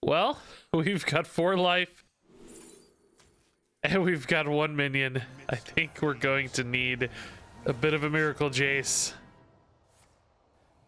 Well, we've got 4 life. And we've got 1 minion. I think we're going to need a bit of a miracle, Jace.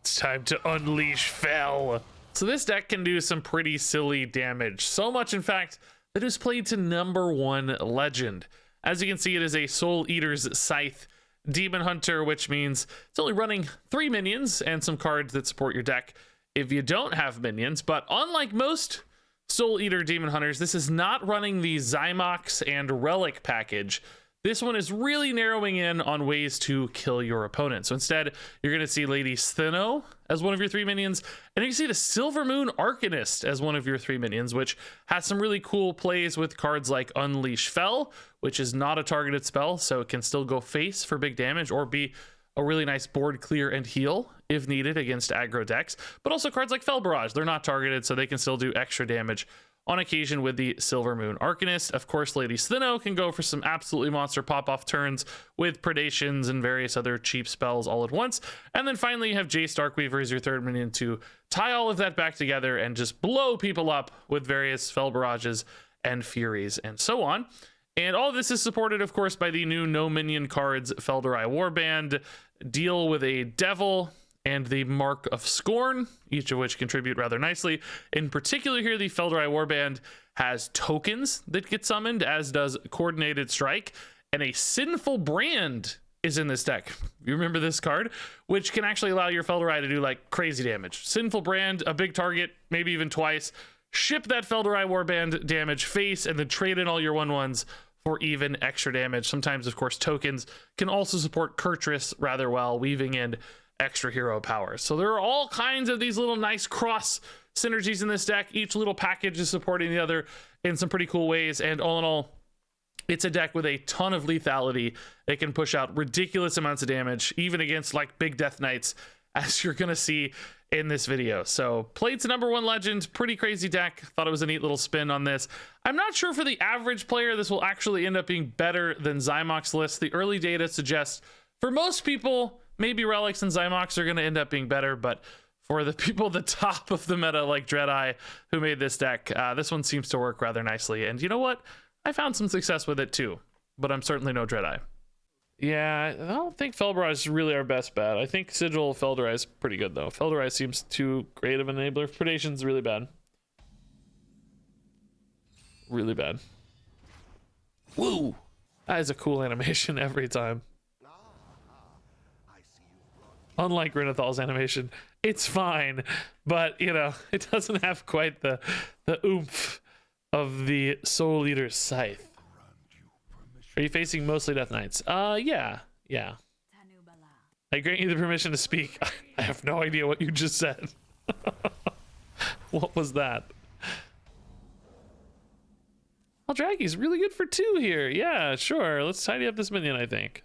It's time to unleash Fel. So this deck can do some pretty silly damage. So much, in fact, that it was played to #1 legend. As you can see, it is a Soul Eater's Scythe Demon Hunter, which means it's only running 3 minions and some cards that support your deck if you don't have minions. But unlike most Soul Eater Demon Hunters, this is not running the Zymox and Relic package. This one is really narrowing in on ways to kill your opponent. So instead, you're going to see Lady Scythe as one of your 3 minions, and you can see the Silver Moon Arcanist as one of your 3 minions, which has some really cool plays with cards like Unleash Fel, which is not a targeted spell, so it can still go face for big damage or be a really nice board clear and heal if needed against aggro decks. But also cards like Fel Barrage, they're not targeted, so they can still do extra damage on occasion with the Silver Moon Arcanist. Of course, Lady Scythe can go for some absolutely monster pop-off turns with Predations and various other cheap spells all at once. And then finally, you have Jace Darkweaver as your 3rd minion to tie all of that back together and just blow people up with various Fel Barrages and Furies and so on. And all of this is supported, of course, by the new no minion cards, Fel'Dorei Warband, Deal with a Devil, and the Mark of Scorn, each of which contribute rather nicely. In particular here, the Fel'Dorei Warband has tokens that get summoned, as does Coordinated Strike, and a Sinful Brand is in this deck. You remember this card? Which can actually allow your Fel'Dorei to do like crazy damage. Sinful Brand, a big target, maybe even twice. Ship that Fel'Dorei Warband damage face, and then trade in all your 1/1s for even extra damage. Sometimes, of course, tokens can also support Kurtrus rather well, weaving in extra hero power. So there are all kinds of these little nice cross synergies in this deck. Each little package is supporting the other in some pretty cool ways. And all in all, it's a deck with a ton of lethality. It can push out ridiculous amounts of damage, even against like big Death Knights, as you're going to see in this video. So played to #1 legend, pretty crazy deck. Thought it was a neat little spin on this. I'm not sure for the average player, this will actually end up being better than Zymox list. The early data suggests for most people, maybe Relics and Zymox are going to end up being better, but for the people at the top of the meta like Dreadeye who made this deck, this one seems to work rather nicely. And you know what? I found some success with it too, but I'm certainly no Dreadeye. Yeah, I don't think Fel Barrage is really our best bet. I think Sigil Fel'Dorei is pretty good though. Fel'Dorei seems too great of an enabler. Predation's really bad. Really bad. Woo! That is a cool animation every time. Unlike Renathal's animation, it's fine, but you know, it doesn't have quite the oomph of the Soul Eater's Scythe. Are you facing mostly Death Knights? Yeah. I grant you the permission to speak. I have no idea what you just said. What was that? Well, Draggy's really good for 2 here. Yeah, sure. Let's tidy up this minion, I think.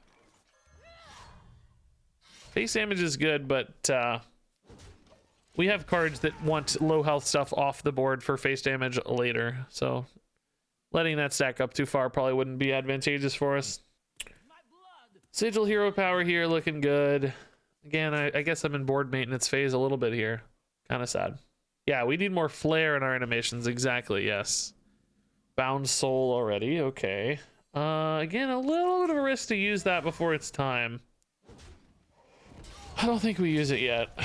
Face damage is good, but we have cards that want low health stuff off the board for face damage later. So letting that stack up too far probably wouldn't be advantageous for us. Sigil hero power here looking good. Again, I guess I'm in board maintenance phase a little bit here. Kind of sad. Yeah, we need more flair in our animations. Exactly, yes. Bound soul already. Okay. Again, a little bit of a risk to use that before it's time. I don't think we use it yet.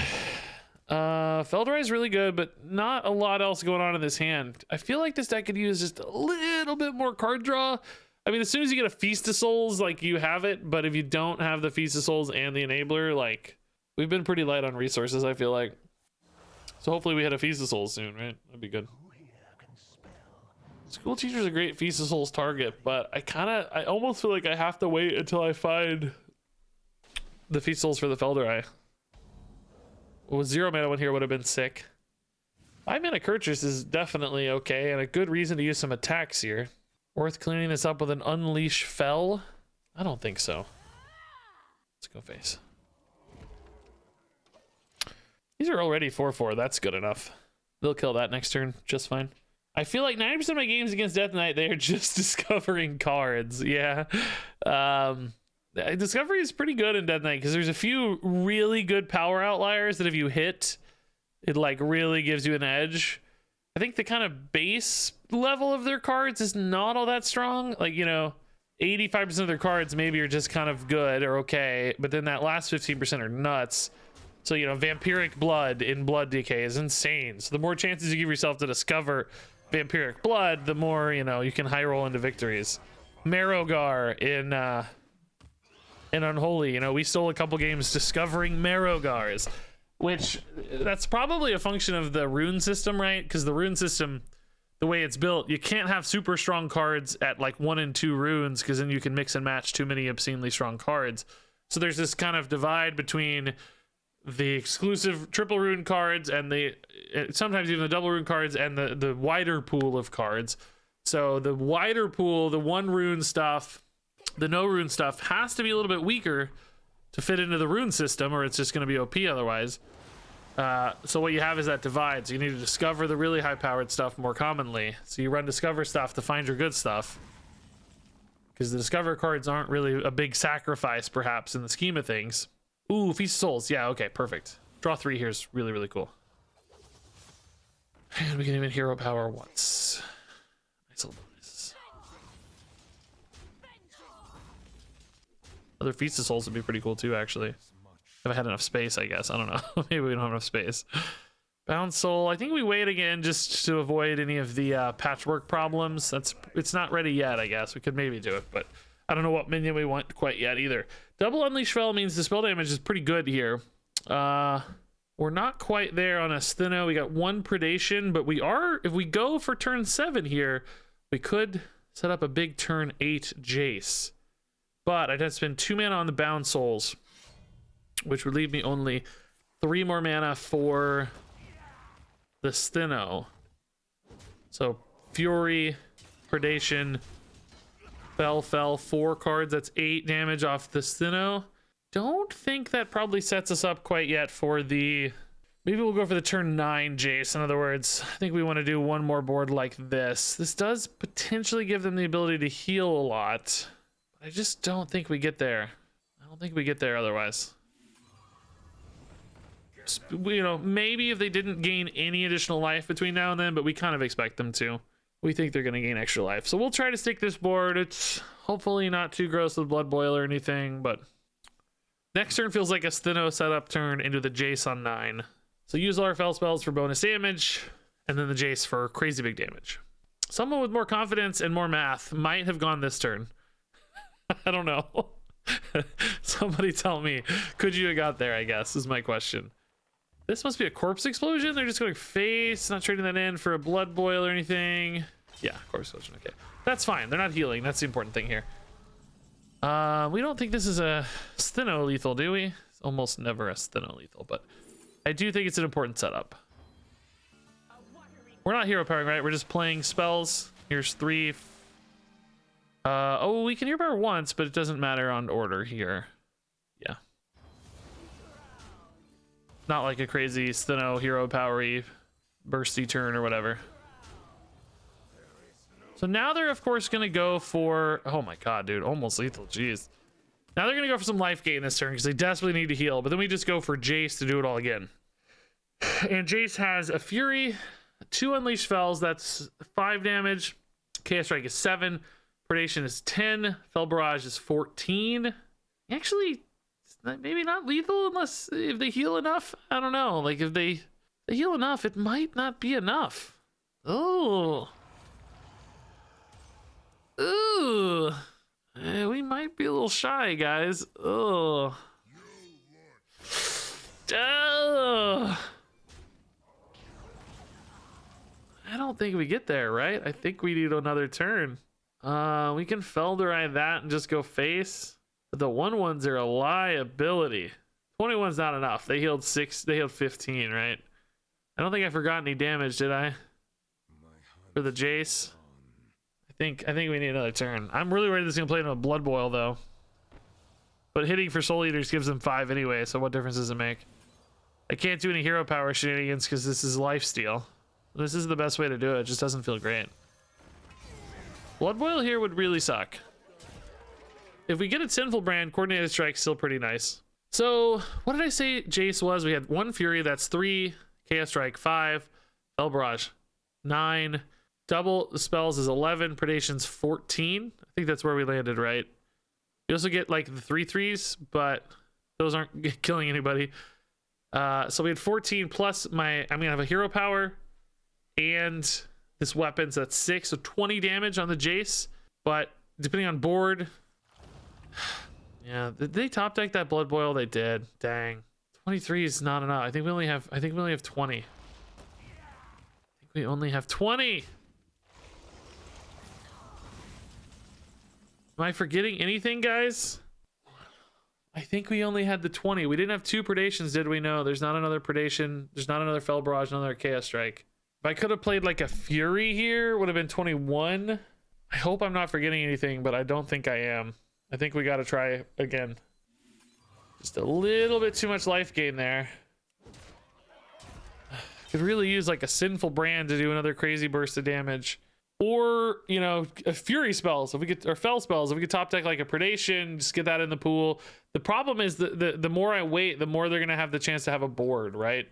Fel'Dorei is really good, but not a lot else going on in this hand. I feel like this deck could use just a little bit more card draw. I mean, as soon as you get a Feast of Souls, like, you have it, but if you don't have the Feast of Souls and the Enabler, like, we've been pretty light on resources, I feel like. So hopefully we hit a Feast of Souls soon, right? That'd be good. School Teacher's a great Feast of Souls target, but I almost feel like I have to wait until I find the Feast of Souls for the Fel'Dorei. Well, 0 mana one here would have been sick. 5 mana Kurtrus is definitely okay, and a good reason to use some attacks here. Worth cleaning this up with an Unleash Fel? I don't think so. Let's go face. These are already 4/4. That's good enough. They'll kill that next turn just fine. I feel like 90% of my games against Death Knight, they are just discovering cards. Yeah. Discovery is pretty good in Death Knight because there's a few really good power outliers that if you hit, it like really gives you an edge. I think the kind of base level of their cards is not all that strong. Like, you know, 85% of their cards maybe are just kind of good or okay, but then that last 15% are nuts. So, you know, Vampiric Blood in Blood Decay is insane. So the more chances you give yourself to discover Vampiric Blood, the more, you know, you can high roll into victories. Marrowgar in Unholy, you know, we stole a couple games discovering Marrowgars, which that's probably a function of the rune system, right? Because the rune system, the way it's built, you can't have super strong cards at like 1 and 2 runes, because then you can mix and match too many obscenely strong cards. So there's this kind of divide between the exclusive triple rune cards and the sometimes even the double rune cards and the wider pool of cards. So the wider pool, the 1 rune stuff, the no rune stuff has to be a little bit weaker to fit into the rune system, or it's just going to be OP otherwise. So what you have is that divide. So you need to discover the really high powered stuff more commonly. So you run discover stuff to find your good stuff, because the discover cards aren't really a big sacrifice perhaps in the scheme of things. Ooh, Feast of Souls. Yeah, okay, perfect. Draw 3 here is really, really cool. And we can even hero power once. Nice little bonus. Other Feast of Souls would be pretty cool too, actually. If I had enough space, I guess. I don't know. Maybe we don't have enough space. Bound Soul. I think we wait again just to avoid any of the patchwork problems. It's not ready yet, I guess. We could maybe do it, but I don't know what minion we want quite yet either. Double Unleash Fel means the spell damage is pretty good here. We're not quite there on Astheno. We got 1 predation, but we are, if we go for turn 7 here, we could set up a big turn 8 Jace. But I'd have to spend 2 mana on the Bound Souls, which would leave me only 3 more mana for the Astheno. So Fury, Predation, Fel, 4 cards. That's 8 damage off the Astheno. Don't think that probably sets us up quite yet for the... Maybe we'll go for the turn 9 Jace. In other words, I think we want to do 1 more board like this. This does potentially give them the ability to heal a lot. I just don't think we get there. I don't think we get there otherwise. You know, maybe if they didn't gain any additional life between now and then, but we kind of expect them to. We think they're going to gain extra life. So we'll try to stick this board. It's hopefully not too gross with Blood Boil or anything, but next turn feels like a Astheno setup turn into the Jace on 9. So use all our Fel spells for bonus damage, and then the Jace for crazy big damage. Someone with more confidence and more math might have gone this turn. I don't know. Somebody tell me. Could you have got there, I guess, is my question. This must be a corpse explosion. They're just going face, not trading that in for a blood boil or anything. Yeah, corpse explosion. Okay, that's fine. They're not healing. That's the important thing here. We don't think this is a Astheno lethal, do we? It's almost never a Astheno lethal, but I do think it's an important setup. We're not hero powering, right? We're just playing spells. Here's 3. Oh, we can hero power once, but it doesn't matter on order here. Yeah. Not like a crazy Astheno hero powery bursty turn or whatever. So now they're of course gonna go for, oh my god, dude, almost lethal, jeez. Now they're gonna go for some life gain this turn because they desperately need to heal, but then we just go for Jace to do it all again. And Jace has a Fury, 2 Unleashed Fells, that's 5 damage. Chaos Strike is 7, Predation is 10, Fel Barrage is 14. Actually, maybe not lethal unless if they heal enough. I don't know. Like if they heal enough, it might not be enough. Oh. Ooh. We might be a little shy, guys. Oh. Oh. I don't think we get there, right? I think we need another turn. We can Felderide that and just go face. But the 1/1s are a liability. 21's not enough. They healed 6. They healed 15, right? I don't think I forgot any damage, did I? For the Jace. I think we need another turn. I'm really worried this is gonna play into a Blood Boil though. But hitting for Soul Eaters gives them 5 anyway, so what difference does it make? I can't do any hero power shenanigans because this is lifesteal. This is the best way to do it. It just doesn't feel great. Blood Boil here would really suck. If we get a Sinful Brand, Coordinated Strike's still pretty nice. So, what did I say Jace was? We had 1 Fury, that's 3. Chaos Strike, 5. Fel Barrage. 9. Double spells is 11. Predation's 14. I think that's where we landed, right? You also get like the 3/3s, but those aren't killing anybody. So we had 14 plus I'm gonna have a hero power and this weapon, so that's 6, so 20 damage on the Jace. But depending on board, yeah, did they top deck that Blood Boil? They did. Dang, 23 is not enough. I think we only have 20. We only have 20. Am I forgetting anything, guys? I think we only had the 20. We didn't have 2 Predations, did we? No, there's not another Predation. There's not another Fell Barrage, another Chaos Strike. If I could have played like a Fury here, would have been 21. I hope I'm not forgetting anything, but I don't think I am. I think we got to try again. Just a little bit too much life gain there. Could really use like a Sinful Brand to do another crazy burst of damage. Or, you know, a Fury spells, if we get, or Fell spells, if we could top deck like a Predation, just get that in the pool. The problem is the more I wait, the more they're gonna have the chance to have a board, right?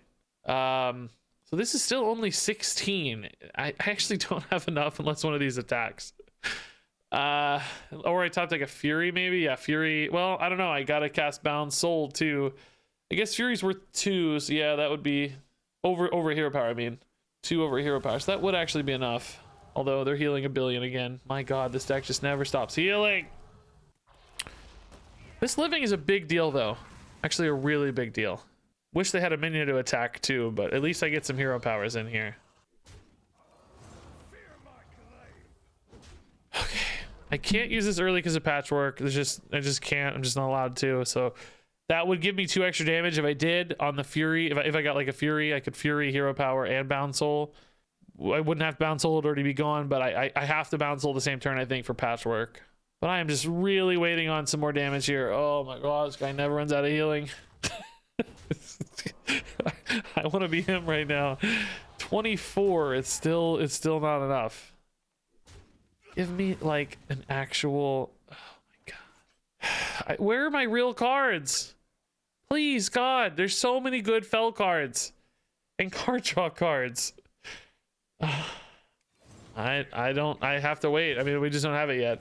So this is still only 16. I actually don't have enough unless one of these attacks. Or I top deck a Fury maybe. Yeah, Fury. Well, I don't know. I gotta cast Bound Soul too. I guess Fury's worth 2, so yeah, that would be over hero power. I mean, 2 over hero power. So that would actually be enough. Although they're healing 1 billion again. My god, this deck just never stops healing. This living is a big deal though. Actually a really big deal. Wish they had a minion to attack too, but at least I get some hero powers in here. Okay. I can't use this early because of patchwork. I just can't. I'm just not allowed to. So that would give me 2 extra damage if I did on the Fury. If I got like a Fury, I could Fury, hero power, and Bound Soul. I wouldn't have Bound Soul, it'd already be gone, but I have to Bound Soul the same turn, I think, for patchwork. But I am just really waiting on some more damage here. Oh my god, this guy never runs out of healing. I want to be him right now. 24, it's still not enough. Give me like an actual, oh my god. Where are my real cards? Please, God, there's so many good Fell cards and card draw cards. I have to wait. I mean, we just don't have it yet.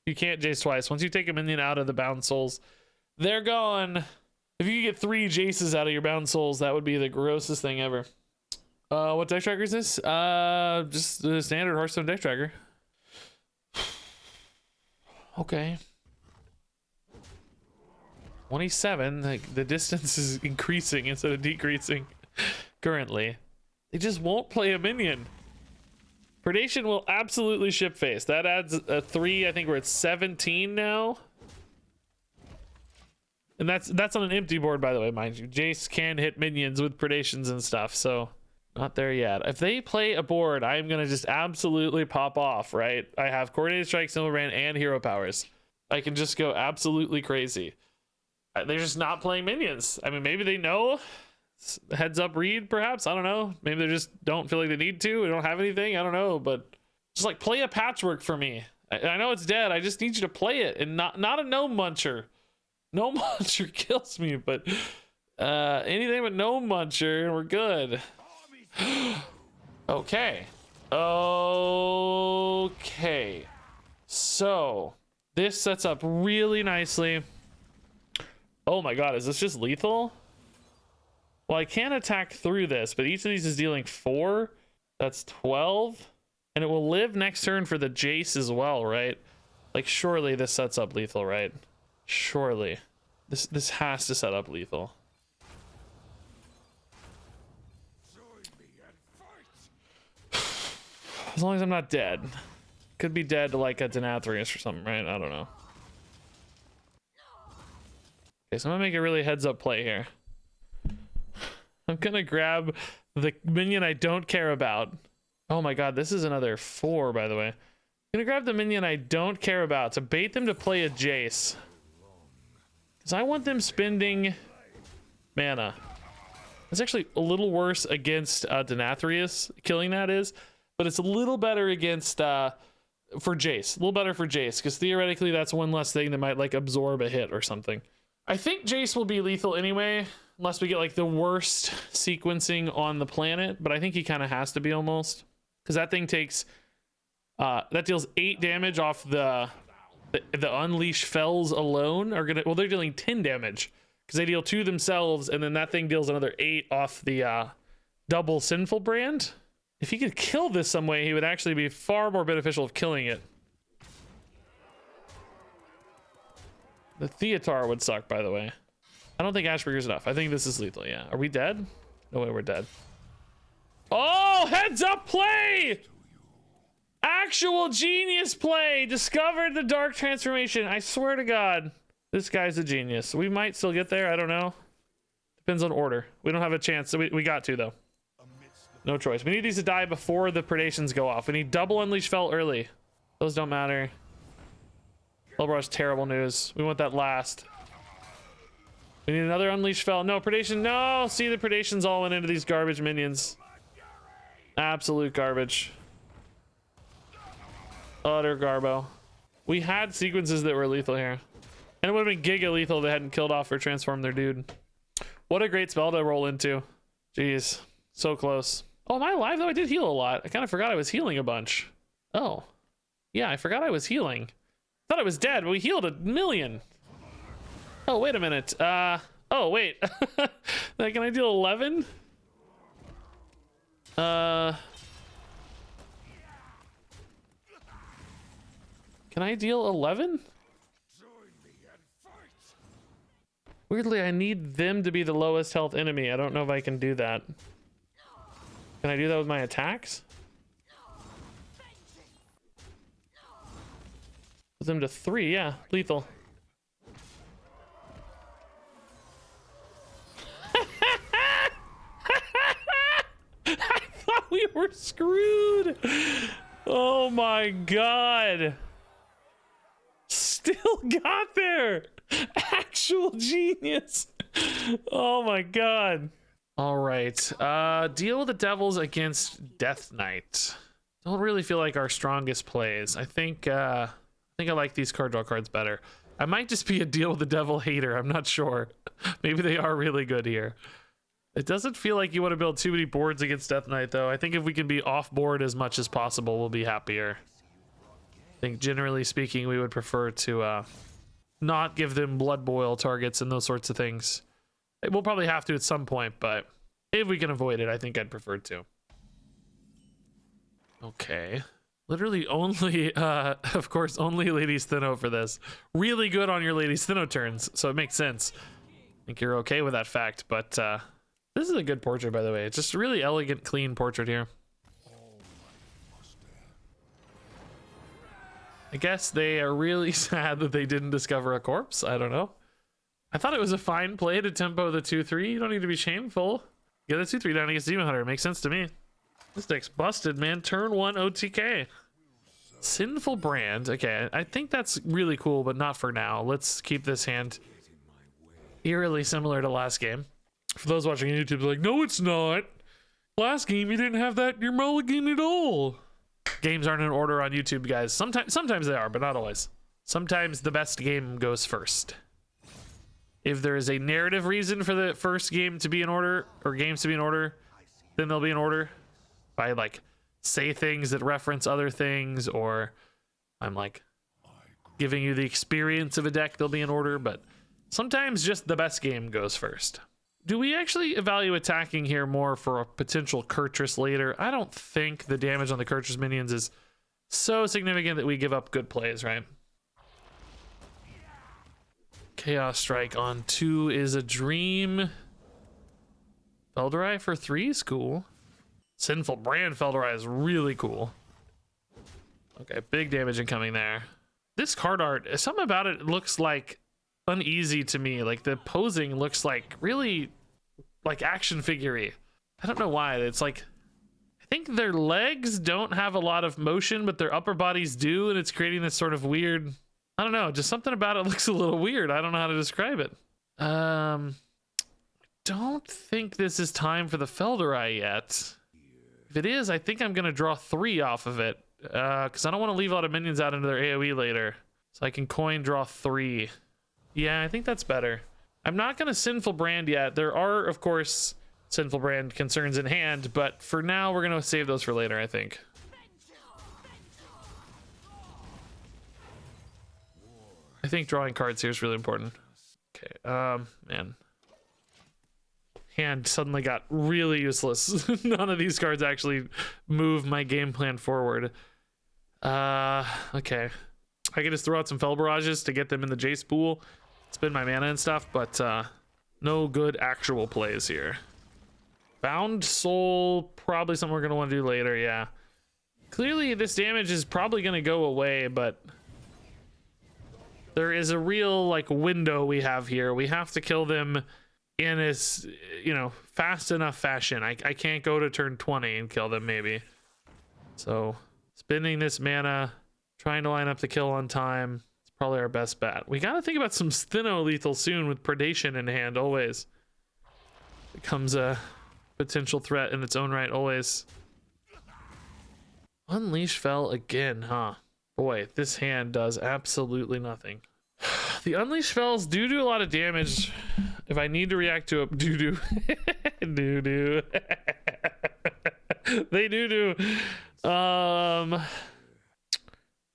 You can't Jace twice. Once you take a minion out of the Bound Souls, they're gone. If you could get 3 Jaces out of your Bound Souls, that would be the grossest thing ever. What deck tracker is this? Just the standard Hearthstone deck tracker. Okay. 27. Like the distance is increasing instead of decreasing currently. They just won't play a minion. Predation will absolutely ship face. That adds a 3. I think we're at 17 now. And that's on an empty board, by the way, mind you. Jace can hit minions with predations and stuff, so not there yet. If they play a board, I'm gonna just absolutely pop off, right? I have Coordinated Strike, Simple Brand, and hero powers. I can just go absolutely crazy. They're just not playing minions. I mean, maybe they know. Heads up read, perhaps. I don't know. Maybe they just don't feel like they need to. They don't have anything. I don't know. But just like play a patchwork for me. I know it's dead. I just need you to play it and not a Gnome Muncher. Gnome Muncher kills me, but anything but Gnome Muncher and we're good. Okay. Okay. So this sets up really nicely. Oh my god, is this just lethal? Well, I can attack through this, but each of these is dealing 4. That's 12. And it will live next turn for the Jace as well, right? Like, surely this sets up lethal, right? Surely. This has to set up lethal. As long as I'm not dead. Could be dead to like a Denathrius or something, right? I don't know. Okay, so I'm gonna make a really heads up play here. I'm gonna grab the minion I don't care about. Oh my god, this is another 4, by the way. I'm gonna grab the minion I don't care about to bait them to play a Jace. Because I want them spending mana. It's actually a little worse against Denathrius, killing that is. But it's a little better against, for Jace. A little better for Jace, because theoretically that's one less thing that might like absorb a hit or something. I think Jace will be lethal anyway. Unless we get like the worst sequencing on the planet, but I think he kind of has to be almost. because that thing takes that deals 8 damage off the unleash fells alone are gonna, well, they're dealing 10 damage because they deal 2 themselves, and then that thing deals another 8 off the double sinful brand. If he could kill this some way, he would actually be far more beneficial of killing it. The Theatar would suck, by the way. I don't think Ashburger's enough. I think this is lethal, yeah. Are we dead? No way, we're dead. Oh, heads up play! Actual genius play! Discovered the dark transformation. I swear to God, this guy's a genius. We might still get there, I don't know. Depends on order. We don't have a chance, so we got to, though. No choice. We need these to die before the predations go off. We need double unleash fell early. Those don't matter. Elbrush, terrible news. We want that last. We need another unleash fell. No, predation. No! See, the predations all went into these garbage minions. Absolute garbage. Utter garbo. We had sequences that were lethal here. And it would have been giga lethal if they hadn't killed off or transformed their dude. What a great spell to roll into. Jeez. So close. Oh, am I alive though? I did heal a lot. I kind of forgot I was healing a bunch. Oh. Yeah, I forgot I was healing. Thought I was dead, but we healed 1,000,000. Oh, wait a minute. Oh, wait. Can I deal 11? Can I deal 11? Weirdly, I need them to be the lowest health enemy. I don't know if I can do that. Can I do that with my attacks? Put them to 3, yeah. Lethal. I thought we were screwed. Oh my God. Still got there. Actual genius. Oh my God. All right. Deal with the devils against Death Knight. Don't really feel like our strongest plays. I think I like these card draw cards better. I might just be a deal with the devil hater. I'm not sure. Maybe they are really good here. It doesn't feel like you want to build too many boards against Death Knight, though. I think if we can be off board as much as possible, we'll be happier. I think generally speaking, we would prefer to not give them blood boil targets and those sorts of things. We'll probably have to at some point, but if we can avoid it, I think I'd prefer to. Okay. Literally only, of course, only Lady Steno for this. Really good on your Lady Steno turns, so it makes sense. I think you're okay with that fact, but this is a good portrait, by the way. It's just a really elegant, clean portrait here. I guess they are really sad that they didn't discover a corpse. I don't know. I thought it was a fine play to tempo the 2-3. You don't need to be shameful. Get a 2-3 down against Demon Hunter. Makes sense to me. This deck's busted, man. Turn 1 OTK. Sinful Brand. Okay, I think that's really cool, but not for now. Let's keep this hand eerily similar to last game. For those watching on YouTube, like, no, it's not. Last game, you didn't have that in your mulligan at all. Games aren't in order on YouTube, guys. Sometimes they are, but not always. Sometimes the best game goes first. If there is a narrative reason for the first game to be in order, or games to be in order, then they'll be in order. If I like say things that reference other things, or I'm like giving you the experience of a deck, they'll be in order. But sometimes just the best game goes first. Do we actually evaluate attacking here more for a potential Kurtrus later? I don't think the damage on the Kurtrus minions is so significant that we give up good plays, right? Chaos Strike on 2 is a dream. Felderai for 3 is cool. Sinful Brand Felderai is really cool. Okay, big damage incoming there. This card art, something about it looks like uneasy to me. Like the posing looks like really like action figure-y. I don't know why. It's like, I think their legs don't have a lot of motion, but their upper bodies do, and it's creating this sort of weird, I don't know, just something about it looks a little weird. I don't know how to describe it. Don't think this is time for the Felderai yet. If it is, I think I'm gonna draw 3 off of it, because I don't want to leave a lot of minions out into their AoE later. So I can coin draw 3. Yeah, I think that's better. I'm not gonna Sinful Brand yet. There are, of course, Sinful Brand concerns in hand, but for now we're gonna save those for later, I think. I think drawing cards here is really important. Okay, man. Hand suddenly got really useless. None of these cards actually move my game plan forward. Okay. I could just throw out some Fel Barrages to get them in the Jace pool, spend my mana and stuff, but no good actual plays here. Bound Soul, probably something we're going to want to do later, yeah. Clearly this damage is probably going to go away, but there is a real like window we have here. We have to kill them in a, you know, fast enough fashion. I can't go to turn 20 and kill them maybe. So spending this mana, trying to line up the kill on time, it's probably our best bet. We got to think about some Scythe lethal soon with Predation in hand always. Becomes a potential threat in its own right always. Unleash Fel again, huh? Boy, this hand does absolutely nothing. The Unleash Fells do a lot of damage if I need to react to a doo-doo. Doo-doo. They do.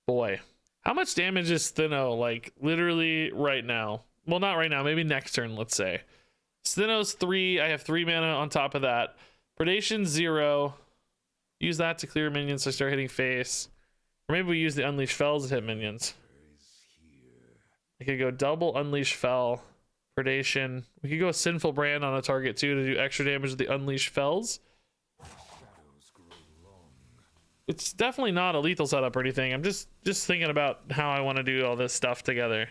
Boy. How much damage is Scythe, like, literally right now? Well, not right now. Maybe next turn, let's say. Scythe's 3. I have 3 mana on top of that. Predation 0. Use that to clear minions so I start hitting face. Or maybe we use the Unleash Fells to hit minions. I could go double Unleash Fel. Predation. We could go Sinful Brand on a target too to do extra damage with the Unleash Fells. It's definitely not a lethal setup or anything. I'm just thinking about how I want to do all this stuff together.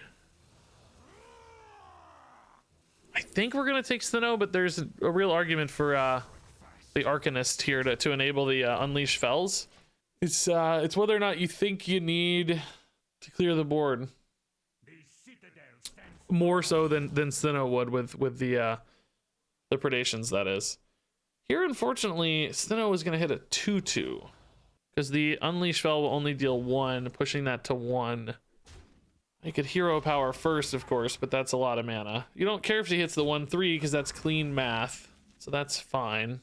I think we're gonna take Scythe, but there's a real argument for the Arcanist here to enable the Unleash Fells. It's whether or not you think you need to clear the board. More so than Scythe would with the Predations, that is. Here, unfortunately, Scythe is gonna hit a 2/2 because the Unleash Fel will only deal 1, pushing that to 1. I could hero power first, of course, but that's a lot of mana. You don't care if she hits the 1/3 because that's clean math, so that's fine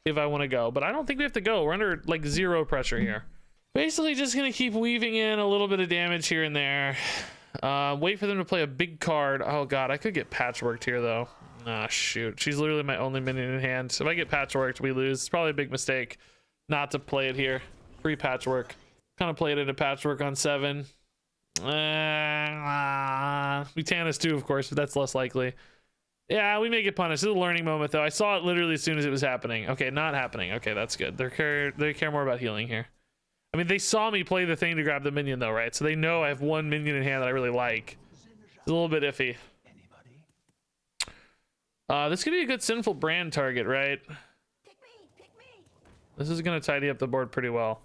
if I want to go. But I don't think we have to go. We're under like 0 pressure here. Basically, just gonna keep weaving in a little bit of damage here and there. Wait for them to play a big card. Oh god, I could get patchworked here though. Ah, shoot. She's literally my only minion in hand. So if I get patchworked, we lose. It's probably a big mistake not to play it here. Free patchwork. Kind of played it a patchwork on 7. We Tannis too, of course, but that's less likely. Yeah, we may get punished. This is a learning moment though. I saw it literally as soon as it was happening. Okay, not happening. Okay, that's good. They care more about healing here. I mean, they saw me play the thing to grab the minion though, right? So they know I have 1 minion in hand that I really like. It's a little bit iffy. This could be a good Sinful Brand target, right? This is gonna tidy up the board pretty well.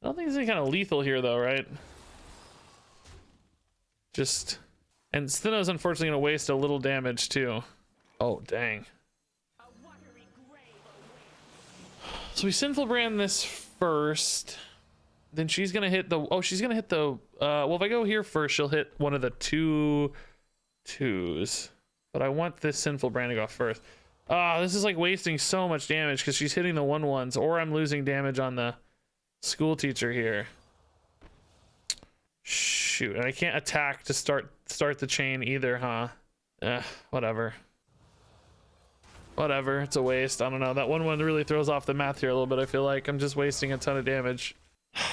I don't think there's any kind of lethal here though, right? Just, and Scythe's unfortunately gonna waste a little damage too. Oh dang. So we Sinful Brand this first. Then she's gonna hit the, oh, she's gonna hit the well, if I go here first, she'll hit one of the 2 2s, but I want this Sinful Brand to go first. This is like wasting so much damage because she's hitting the 1/1s, or I'm losing damage on the school teacher here. Shoot, and I can't attack to start the chain either, huh? Whatever. Whatever, it's a waste. I don't know. That 1/1 really throws off the math here a little bit. I feel like I'm just wasting a ton of damage.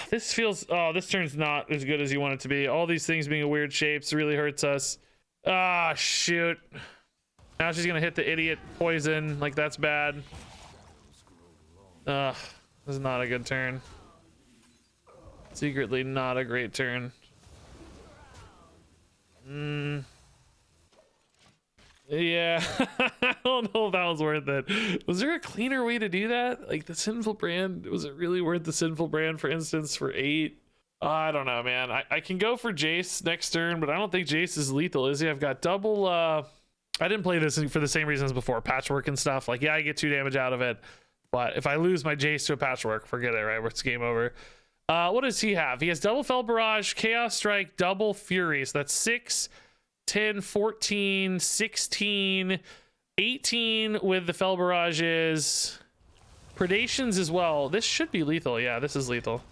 This feels, oh, this turn's not as good as you want it to be. All these things being weird shapes really hurts us. Ah, shoot. Now she's gonna hit the idiot poison. Like, that's bad. This is not a good turn. Secretly not a great turn. Yeah, I don't know if that was worth it. Was there a cleaner way to do that? Like the Sinful Brand, was it really worth the Sinful Brand, for instance, for 8? I don't know, man. I can go for Jace next turn, but I don't think Jace is lethal, is he? I've got double, I didn't play this for the same reasons before, patchwork and stuff. Like, yeah, I get 2 damage out of it, but if I lose my Jace to a patchwork, forget it, right? It's game over. What does he have? He has double Fel Barrage, Chaos Strike, double Fury. So that's 6, 10, 14, 16. 18 with the Fell Barrages. Predations as well. This should be lethal. Yeah, this is lethal.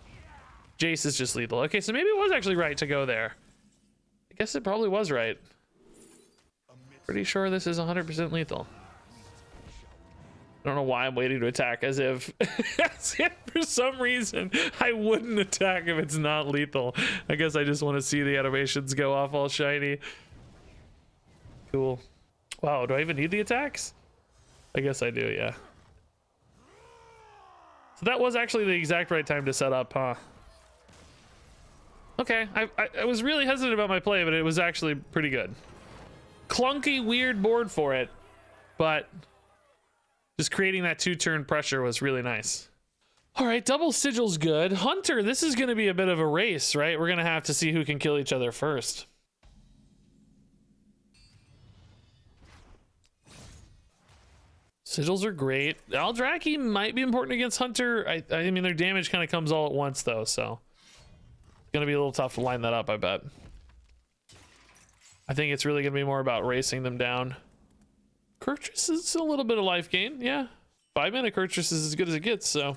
Jace is just lethal. Okay, so maybe it was actually right to go there. I guess it probably was right. Pretty sure this is 100% lethal. I don't know why I'm waiting to attack as if for some reason I wouldn't attack if it's not lethal. I guess I just want to see the animations go off all shiny. Cool. Wow, do I even need the attacks? I guess I do, yeah. So that was actually the exact right time to set up, huh? Okay, I was really hesitant about my play, but it was actually pretty good. Clunky, weird board for it, but just creating that 2-turn pressure was really nice. All right, double sigil's good. Hunter, this is going to be a bit of a race, right? We're going to have to see who can kill each other first. Sigils are great. Aldraki might be important against Hunter. I mean, their damage kind of comes all at once, though, so it's going to be a little tough to line that up, I bet. I think it's really going to be more about racing them down. Kurtrus is a little bit of life gain, yeah. 5-mana Kurtrus is as good as it gets, so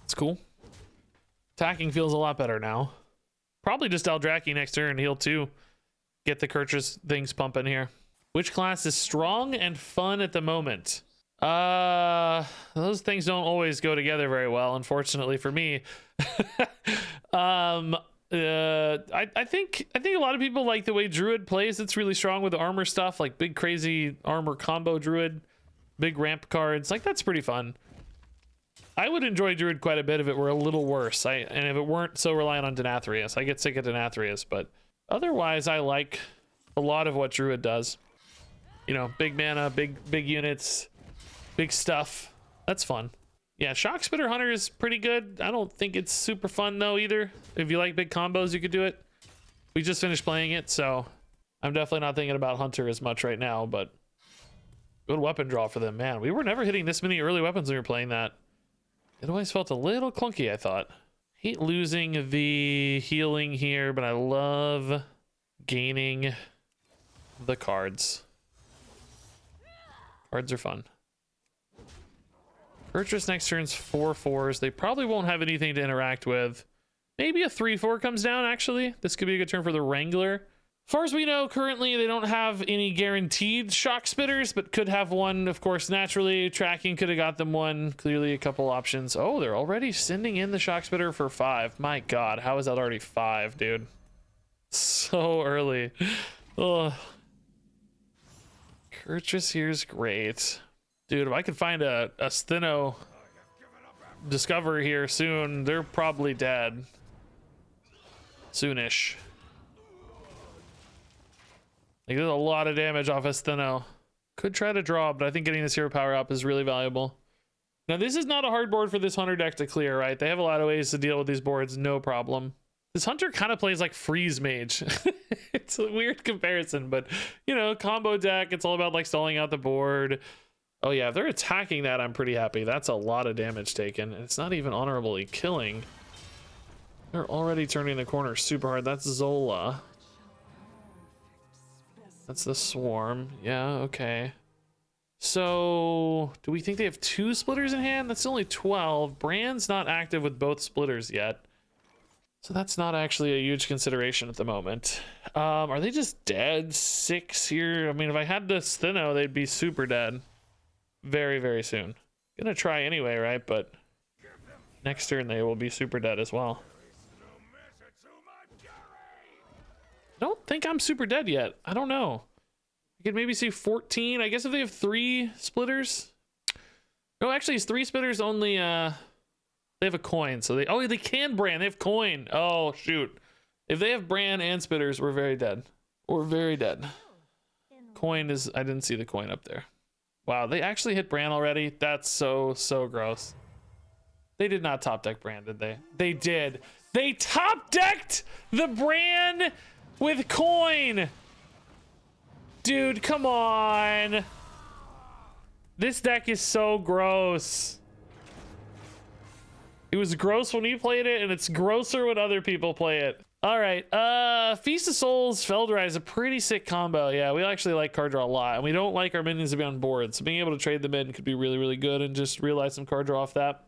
it's cool. Attacking feels a lot better now. Probably just Aldraki next turn, heal 2. Get the Kurtrus things pumping here. Which class is strong and fun at the moment? Those things don't always go together very well, unfortunately for me. I think a lot of people like the way Druid plays. It's really strong with the armor stuff, like big crazy armor combo Druid, big ramp cards. Like, that's pretty fun. I would enjoy Druid quite a bit if it were a little worse. And if it weren't so reliant on Denathrius. I get sick of Denathrius, but otherwise I like a lot of what Druid does. You know, big mana, big units, big stuff. That's fun. Yeah, Shock Spitter Hunter is pretty good. I don't think it's super fun though either. If you like big combos, you could do it. We just finished playing it, so I'm definitely not thinking about Hunter as much right now, but good weapon draw for them. Man, we were never hitting this many early weapons when we were playing that. It always felt a little clunky, I thought. Hate losing the healing here, but I love gaining the cards. Cards are fun. Kurtrus next turn's 4/4s. They probably won't have anything to interact with. Maybe a 3/4 comes down, actually. This could be a good turn for the Wrangler. As far as we know, currently they don't have any guaranteed Shock Spitters, but could have one, of course, naturally. Tracking could have got them one. Clearly a couple options. Oh, they're already sending in the Shock Spitter for 5. My God, how is that already 5, dude? So early. Ugh. Kurtrus here's great. Dude, if I could find a Stheno Discover here soon, they're probably dead. Soonish. Like, there's a lot of damage off of Stheno. Could try to draw, but I think getting this hero power up is really valuable. Now, this is not a hard board for this Hunter deck to clear, right? They have a lot of ways to deal with these boards, no problem. This Hunter kind of plays like Freeze Mage. It's a weird comparison, but, you know, combo deck, it's all about, like, stalling out the board. Oh, yeah, if they're attacking that, I'm pretty happy. That's a lot of damage taken. It's not even honorably killing. They're already turning the corner super hard. That's Zola. That's the Swarm. Yeah, okay. So, do we think they have 2 splitters in hand? That's only 12. Brand's not active with both splitters yet. So that's not actually a huge consideration at the moment. Are they just dead? 6 here? I mean, if I had the Stheno, they'd be super dead. Very, very soon. Gonna try anyway, right? But next turn they will be super dead as well. I don't think I'm super dead yet. I don't know. I could maybe see 14. I guess if they have 3 splitters. No, actually it's 3 splitters only. They have a coin, so they can brand. They have coin. Oh shoot! If they have brand and spitters, we're very dead. We're very dead. Coin is. I didn't see the coin up there. Wow, they actually hit brand already. That's so gross. They did not top deck brand, did they? They did. They top decked the brand with coin. Dude, come on. This deck is so gross. It was gross when you played it, and it's grosser when other people play it. All right. Feast of Souls, Felderai is a pretty sick combo. Yeah, we actually like card draw a lot, and we don't like our minions to be on board. So being able to trade them in could be really, really good, and just realize some card draw off that.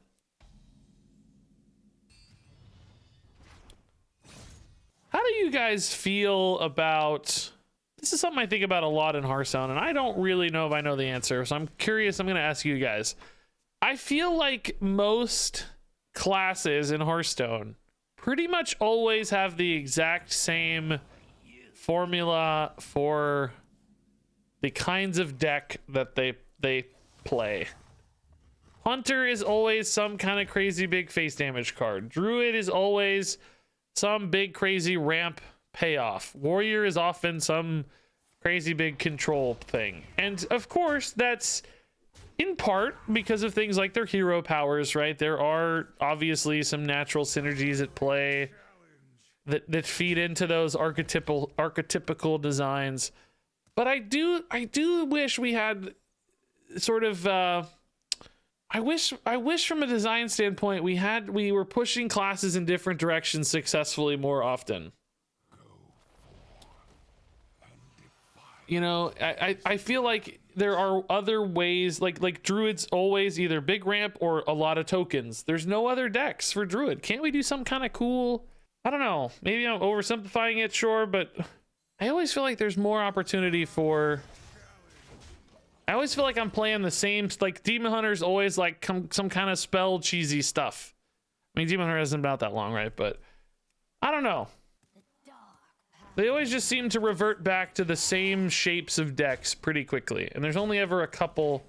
How do you guys feel about... This is something I think about a lot in Hearthstone, and I don't really know if I know the answer, so I'm curious. I'm going to ask you guys. I feel like most classes in Hearthstone pretty much always have the exact same formula for the kinds of deck that they play. Hunter is always some kind of crazy big face damage card. Druid is always some big crazy ramp payoff. Warrior is often some crazy big control thing. And of course, that's in part because of things like their hero powers, right? There are obviously some natural synergies at play that feed into those archetypical designs. But I do wish we had sort of I wish from a design standpoint we were pushing classes in different directions successfully more often. You know, I feel like there are other ways, like Druid's always either big ramp or a lot of tokens. There's no other decks for Druid. Can't we do some kind of cool, I don't know, maybe I'm oversimplifying it, sure, but I always feel like there's more opportunity for, I always feel like I'm playing the same, like Demon Hunter's always like some kind of spell cheesy stuff. I mean, Demon Hunter hasn't been out that long, right? But I don't know. They always just seem to revert back to the same shapes of decks pretty quickly. And there's only ever a couple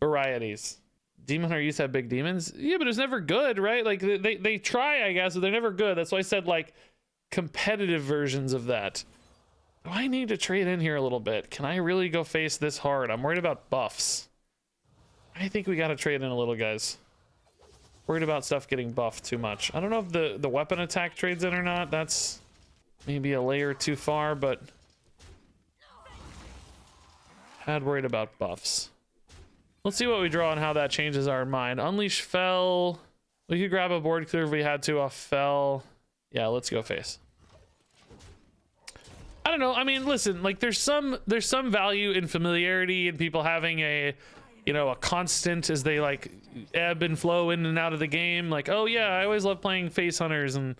varieties. Demon Hunter used to have big demons. Yeah, but it's never good, right? Like they try, I guess, but they're never good. That's why I said like competitive versions of that. Do I need to trade in here a little bit? Can I really go face this hard? I'm worried about buffs. I think we got to trade in a little, guys. Worried about stuff getting buffed too much. I don't know if the weapon attack trades in or not. That's maybe a layer too far, but had worried about buffs. Let's see what we draw and how that changes our mind. Unleash Fell. We could grab a board clear if we had to off Fell. Yeah, let's go face. I don't know. I mean, listen, like there's some value in familiarity and people having a, you know, a constant as they like ebb and flow in and out of the game. Like, oh yeah, I always love playing face hunters, and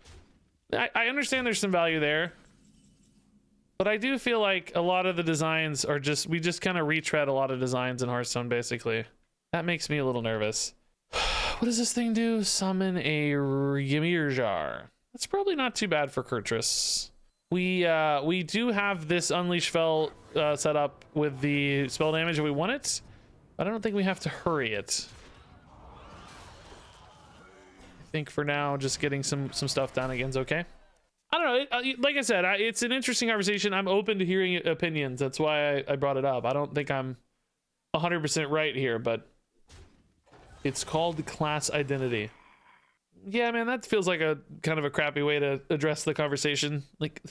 I understand there's some value there. But I do feel like a lot of the designs are just, we just kind of retread a lot of designs in Hearthstone, basically. That makes me a little nervous. What does this thing do? Summon a Ymir Jar. That's probably not too bad for Kurtrus. We do have this Unleash Fell set up with the spell damage if we want it. But I don't think we have to hurry it. I think for now, just getting some stuff down again is okay. I don't know. Like I said, it's an interesting conversation. I'm open to hearing opinions. That's why I brought it up. I don't think I'm 100% right here, but it's called class identity. Yeah, man, that feels like a kind of a crappy way to address the conversation. Like,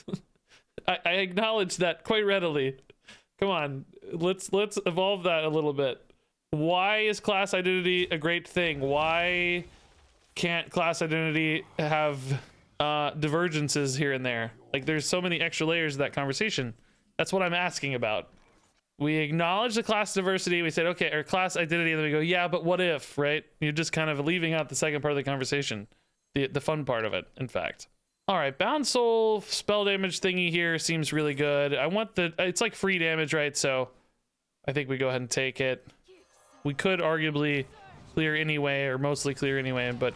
I acknowledge that quite readily. Come on, let's evolve that a little bit. Why is class identity a great thing? Why can't class identity have divergences here and there? Like, there's so many extra layers to that conversation. That's what I'm asking about. We acknowledge the class diversity. We said, okay, or class identity, and then we go, yeah, but what if, right? You're just kind of leaving out the second part of the conversation, the fun part of it, in fact. All right, Bound Soul spell damage thingy here seems really good. I want it's like free damage, right? So I think we go ahead and take it. We could arguably clear anyway, or mostly clear anyway, but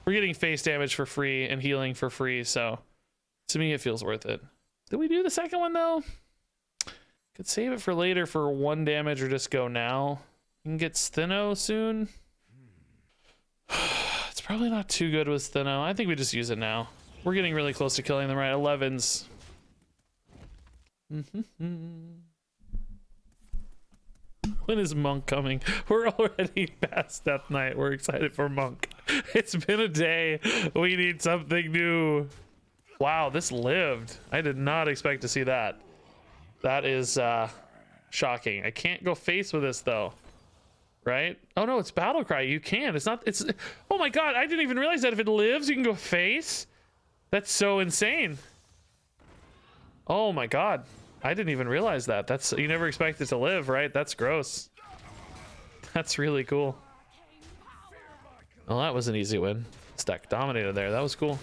we're getting face damage for free and healing for free, so to me it feels worth it. Did we do the second one though? Could save it for later for 1 damage or just go now. You can get Scythe soon. It's probably not too good with Scythe. I think we just use it now. We're getting really close to killing them, right? 11s. When is Monk coming? We're already past Death Knight. We're excited for Monk. It's been a day. We need something new. Wow, this lived. I did not expect to see that. That is shocking. I can't go face with this though, right? Oh no, it's Battle Cry. You can. It's not. Oh my god, I didn't even realize that if it lives, you can go face. That's so insane. Oh my god. I didn't even realize that. That's, you never expect it to live, right? That's gross. That's really cool. Well, that was an easy win. Stack dominated there. That was cool.